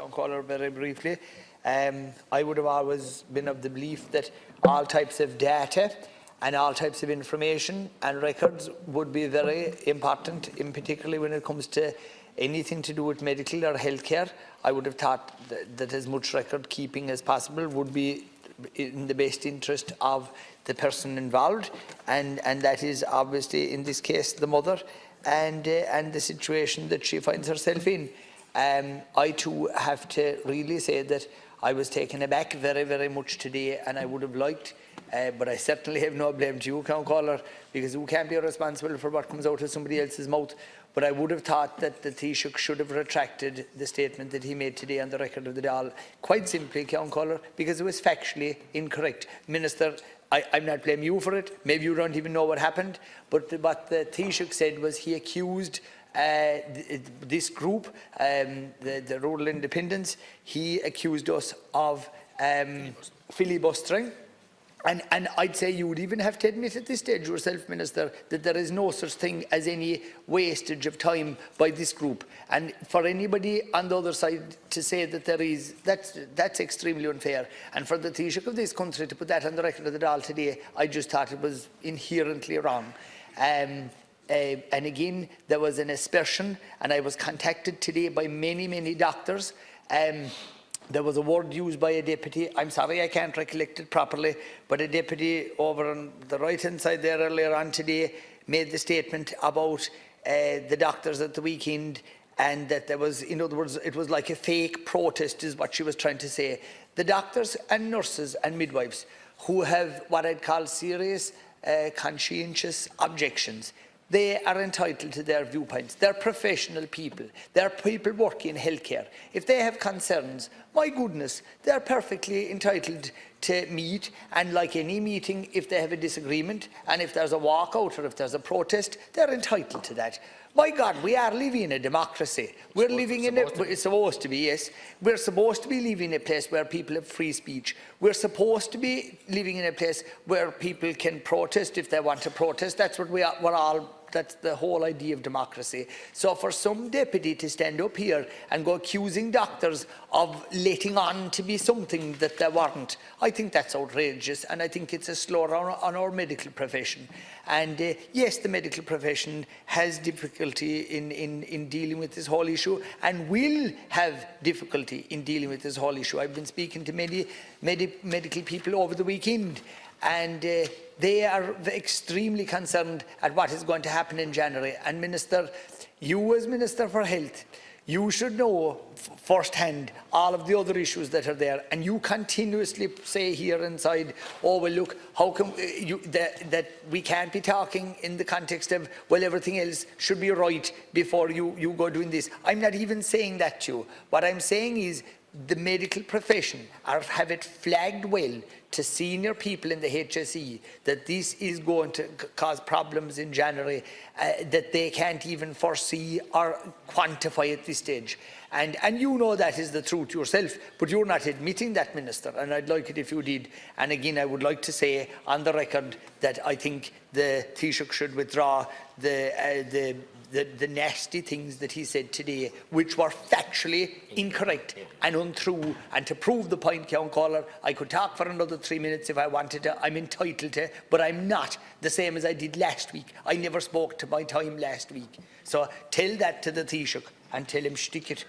Caller, very briefly. I would have always been of the belief that all types of data and all types of information and records would be very important, in particularly when it comes to anything to do with medical or healthcare. I would have thought that as much record keeping as possible would be in the best interest of the person involved, and that is obviously in this case the mother and the situation that she finds herself in. I too have to really say that I was taken aback very, very much today, and I would have liked, but I certainly have no blame to you, Caller, because you can't be responsible for what comes out of somebody else's mouth. But I would have thought that the Taoiseach should have retracted the statement that he made today on the record of the Dáil, quite simply, Caller, because it was factually incorrect. Minister, I'm not blaming you for it. Maybe you don't even know what happened. But what the Taoiseach said was he accused this group, the Rural Independents, he accused us of filibustering. And I'd say you would even have to admit at this stage yourself, Minister, that there is no such thing as any wastage of time by this group. And for anybody on the other side to say that there is, that's extremely unfair. And for the Taoiseach of this country to put that on the record of the Dáil today, I just thought it was inherently wrong. And again, there was an aspersion, and I was contacted today by many, many doctors. There was a word used by a deputy. I'm sorry, I can't recollect it properly, but a deputy over on the right-hand side there earlier on today made the statement about the doctors at the weekend, and that there was, in other words, it was like a fake protest is what she was trying to say. The doctors and nurses and midwives who have what I'd call serious conscientious objections, they are entitled to their viewpoints. They're professional people. They're people working in healthcare. If they have concerns, my goodness, they're perfectly entitled to meet. And like any meeting, if they have a disagreement, and if there's a walkout or if there's a protest, they're entitled to that. My God, we are living in a democracy. We're living in it's supposed to be, yes. We're supposed to be living in a place where people have free speech. We're supposed to be living in a place where people can protest if they want to protest. That's what we're all. That's the whole idea of democracy. So for some deputy to stand up here and go accusing doctors of letting on to be something that they weren't, I think that's outrageous, and I think it's a slur on our medical profession. And yes, the medical profession has difficulty in dealing with this whole issue, and will have difficulty in dealing with this whole issue. I've been speaking to many medical people over the weekend, and they are extremely concerned at what is going to happen in January. And Minister, you as Minister for Health, you should know firsthand all of the other issues that are there, and you continuously say here inside, oh well look, how come that we can't be talking in the context of, well, everything else should be right before you go doing this. I'm not even saying that to you. What I'm saying is the medical profession have it flagged well to senior people in the HSE that this is going to cause problems in January that they can't even foresee or quantify at this stage. And you know that is the truth yourself, but you're not admitting that, Minister, and I'd like it if you did. And again, I would like to say on the record that I think the Taoiseach should withdraw the nasty things that he said today, which were factually incorrect and untrue. And to prove the point, Caller, I could talk for another 3 minutes if I wanted to. I'm entitled to, but I'm not the same as I did last week. I never spoke to my time last week. So tell that to the Taoiseach and tell him stick it.